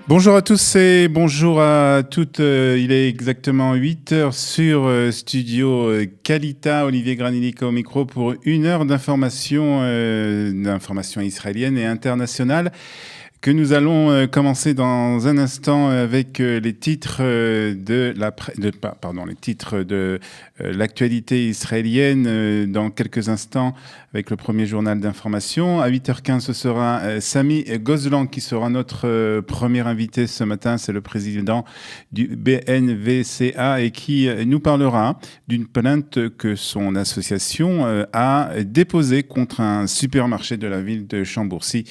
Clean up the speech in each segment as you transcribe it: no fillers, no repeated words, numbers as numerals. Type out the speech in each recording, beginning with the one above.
Bonjour à tous et bonjour à toutes. Il est exactement 8 heures sur Studio Kalita. Olivier Granilica au micro pour une heure d'information israélienne et internationale que nous allons commencer dans un instant avec les titres de l'actualité israélienne dans quelques instants avec le premier journal d'information. À 8h15, ce sera Sami Gozlan qui sera notre premier invité ce matin. C'est le président du BNVCA et qui nous parlera d'une plainte que son association a déposée contre un supermarché de la ville de Chambourcy.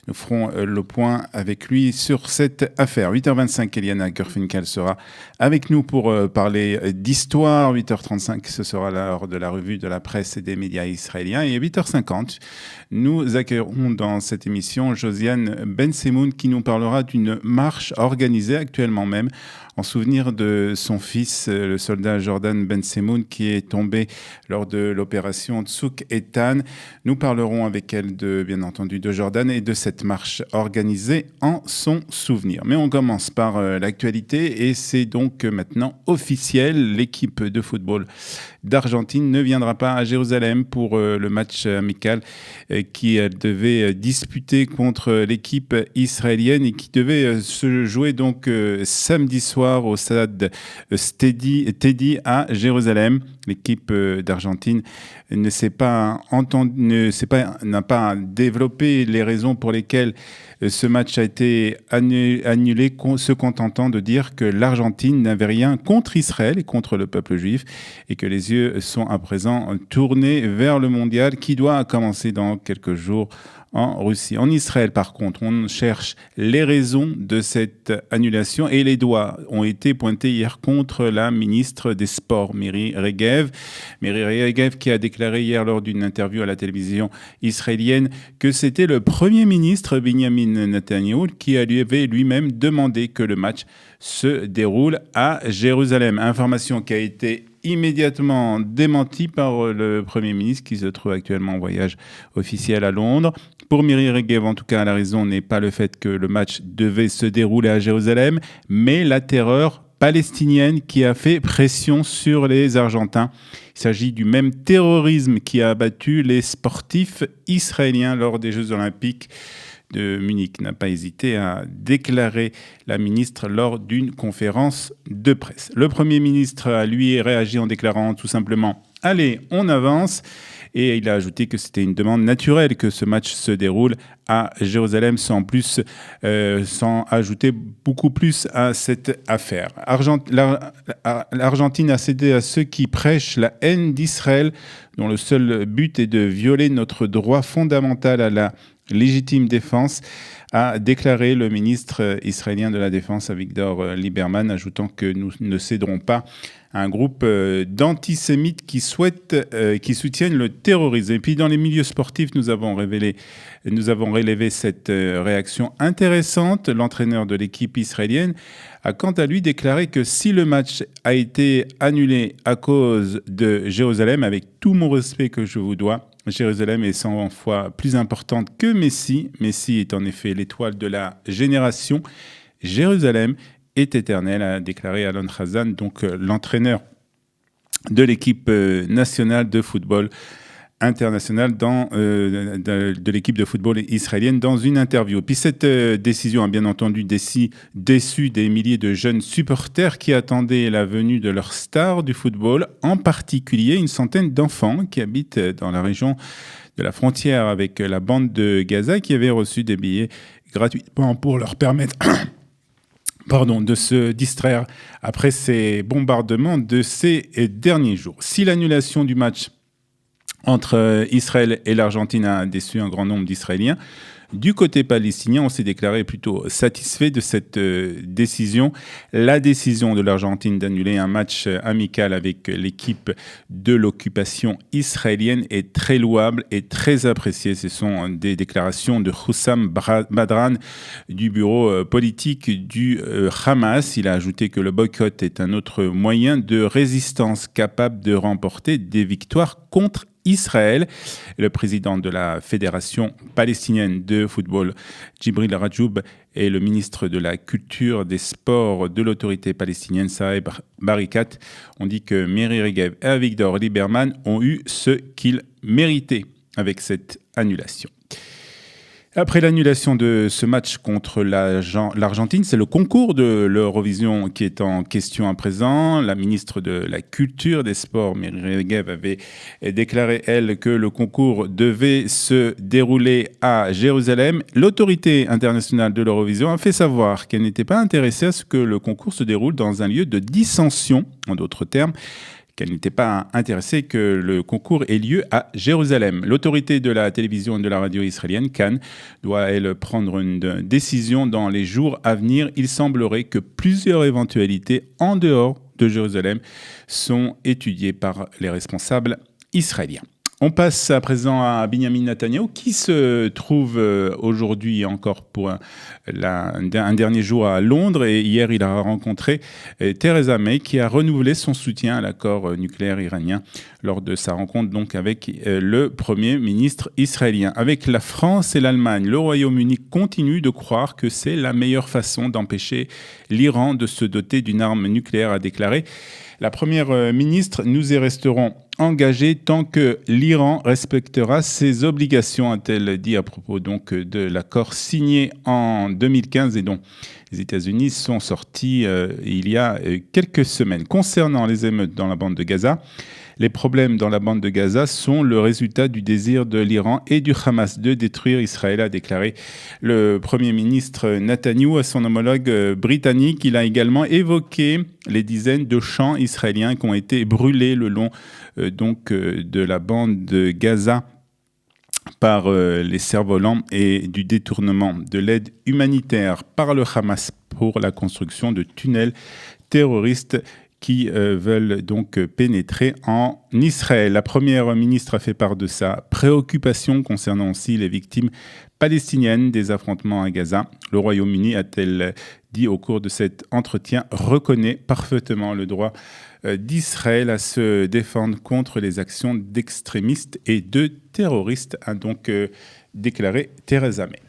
Nous ferons le point avec lui sur cette affaire. 8h25, Eliana Gerfinkel sera avec nous pour parler d'histoire. 8h35, ce sera l'heure de la revue de la presse et des médias israéliens. Et à 8h50, nous accueillerons dans cette émission Josiane Ben-Semoun qui nous parlera d'une marche organisée actuellement même en souvenir de son fils, le soldat Jordan Ben-Semoun, qui est tombé lors de l'opération Tzouk Eitan. Nous parlerons avec elle, bien entendu, de Jordan et de cette marche organisée en son souvenir. Mais on commence par l'actualité et c'est donc maintenant officiel. L'équipe de football d'Argentine ne viendra pas à Jérusalem pour le match amical qui devait disputer contre l'équipe israélienne et qui devait se jouer donc samedi soir au stade Teddy à Jérusalem. L'équipe d'Argentine n'a pas développé les raisons pour lesquelles ce match a été annulé, se contentant de dire que l'Argentine n'avait rien contre Israël et contre le peuple juif et que les yeux sont à présent tournés vers le mondial qui doit commencer dans quelques jours en Russie. En Israël, par contre, on cherche les raisons de cette annulation et les doigts ont été pointés hier contre la ministre des Sports, Miri Regev. Miri Regev qui a déclaré hier lors d'une interview à la télévision israélienne que c'était le Premier ministre Benjamin Netanyahu qui avait lui-même demandé que le match se déroule à Jérusalem. Information qui a été immédiatement démenti par le Premier ministre qui se trouve actuellement en voyage officiel à Londres. Pour Miri Regev, en tout cas, la raison n'est pas le fait que le match devait se dérouler à Jérusalem, mais la terreur palestinienne qui a fait pression sur les Argentins. Il s'agit du même terrorisme qui a abattu les sportifs israéliens lors des Jeux Olympiques de Munich, n'a pas hésité à déclarer la ministre lors d'une conférence de presse. Le Premier ministre a lui réagi en déclarant tout simplement « Allez, on avance ». Et il a ajouté que c'était une demande naturelle que ce match se déroule à Jérusalem sans ajouter beaucoup plus à cette affaire. L'Argentine a cédé à ceux qui prêchent la haine d'Israël, dont le seul but est de violer notre droit fondamental à la légitime défense, a déclaré le ministre israélien de la Défense, Avigdor Lieberman, ajoutant que nous ne céderons pas à un groupe d'antisémites qui soutiennent le terrorisme. Et puis dans les milieux sportifs, nous avons relevé cette réaction intéressante. L'entraîneur de l'équipe israélienne a quant à lui déclaré que si le match a été annulé à cause de Jérusalem, avec tout mon respect que je vous dois, Jérusalem est 100 fois plus importante que Messi. Messi est en effet l'étoile de la génération. Jérusalem est éternelle, a déclaré Alon Khazan, donc l'entraîneur de l'équipe nationale de football internationale de l'équipe de football israélienne dans une interview. Puis cette décision a bien entendu déçu des milliers de jeunes supporters qui attendaient la venue de leur star du football, en particulier une centaine d'enfants qui habitent dans la région de la frontière avec la bande de Gaza qui avaient reçu des billets gratuitement pour leur permettre de se distraire après ces bombardements de ces derniers jours. Si l'annulation du match entre Israël et l'Argentine a déçu un grand nombre d'Israéliens, du côté palestinien, on s'est déclaré plutôt satisfait de cette décision. La décision de l'Argentine d'annuler un match amical avec l'équipe de l'occupation israélienne est très louable et très appréciée. Ce sont des déclarations de Hussam Badran du bureau politique du Hamas. Il a ajouté que le boycott est un autre moyen de résistance capable de remporter des victoires contre Israël. Le président de la Fédération palestinienne de football, Djibril Rajoub, et le ministre de la Culture, des Sports de l'autorité palestinienne, Saeb Barikat, ont dit que Miri Regev et Avigdor Lieberman ont eu ce qu'ils méritaient avec cette annulation. Après l'annulation de ce match contre l'Argentine, c'est le concours de l'Eurovision qui est en question à présent. La ministre de la Culture, des Sports, Miri Regev, avait déclaré, elle, que le concours devait se dérouler à Jérusalem. L'autorité internationale de l'Eurovision a fait savoir qu'elle n'était pas intéressée à ce que le concours se déroule dans un lieu de dissension, en d'autres termes, qu'elle n'était pas intéressée que le concours ait lieu à Jérusalem. L'autorité de la télévision et de la radio israélienne, Cannes, doit, elle, prendre une décision dans les jours à venir. Il semblerait que plusieurs éventualités en dehors de Jérusalem sont étudiées par les responsables israéliens. On passe à présent à Benjamin Netanyahou qui se trouve aujourd'hui encore pour un dernier jour à Londres, et hier il a rencontré Theresa May qui a renouvelé son soutien à l'accord nucléaire iranien lors de sa rencontre donc avec le Premier ministre israélien. Avec la France et l'Allemagne, le Royaume-Uni continue de croire que c'est la meilleure façon d'empêcher l'Iran de se doter d'une arme nucléaire, a déclaré la Première ministre. Nous y resterons engagés tant que l'Iran respectera ses obligations, a-t-elle dit à propos donc de l'accord signé en 2015 et dont les États-Unis sont sortis il y a quelques semaines. Concernant les émeutes dans la bande de Gaza, les problèmes dans la bande de Gaza sont le résultat du désir de l'Iran et du Hamas de détruire Israël, a déclaré le Premier ministre Netanyahou à son homologue britannique. Il a également évoqué les dizaines de champs israéliens qui ont été brûlés le long de la bande de Gaza par les cerfs-volants et du détournement de l'aide humanitaire par le Hamas pour la construction de tunnels terroristes qui veulent donc pénétrer en Israël. La Première ministre a fait part de sa préoccupation concernant aussi les victimes palestiniennes des affrontements à Gaza. Le Royaume-Uni, a-t-elle dit au cours de cet entretien, reconnaît parfaitement le droit d'Israël à se défendre contre les actions d'extrémistes et de terroristes, a donc déclaré Theresa May.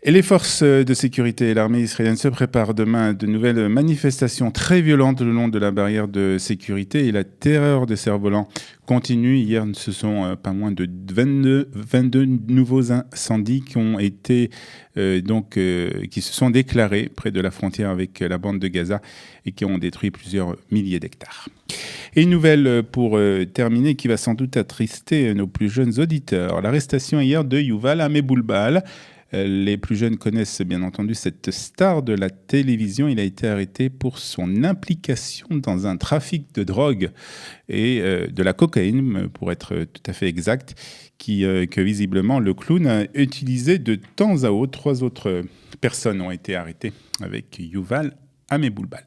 Et les forces de sécurité et l'armée israélienne se préparent demain à de nouvelles manifestations très violentes le long de la barrière de sécurité, et la terreur des cerfs-volants continue. Hier, ce sont pas moins de 22 nouveaux incendies qui ont été qui se sont déclarés près de la frontière avec la bande de Gaza et qui ont détruit plusieurs milliers d'hectares. Et une nouvelle pour terminer qui va sans doute attrister nos plus jeunes auditeurs. L'arrestation hier de Yuval Ameboulbal. Les plus jeunes connaissent bien entendu cette star de la télévision. Il a été arrêté pour son implication dans un trafic de drogue et de la cocaïne, pour être tout à fait exact, que visiblement le clown a utilisé de temps à autre. 3 autres personnes ont été arrêtées avec Yuval Ameboulbal.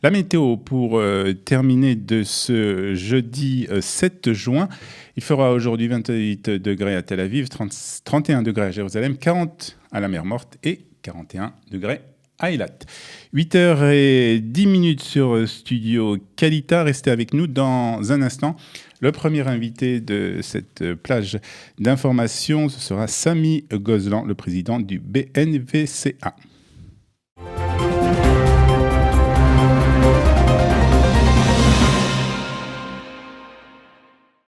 La météo pour terminer de ce jeudi 7 juin. Il fera aujourd'hui 28 degrés à Tel Aviv, 31 degrés à Jérusalem, 40 à la mer Morte et 41 degrés à Eilat. 8h10 sur Studio Kalita. Restez avec nous dans un instant. Le premier invité de cette plage d'information, ce sera Sami Gozlan, le président du BNVCA.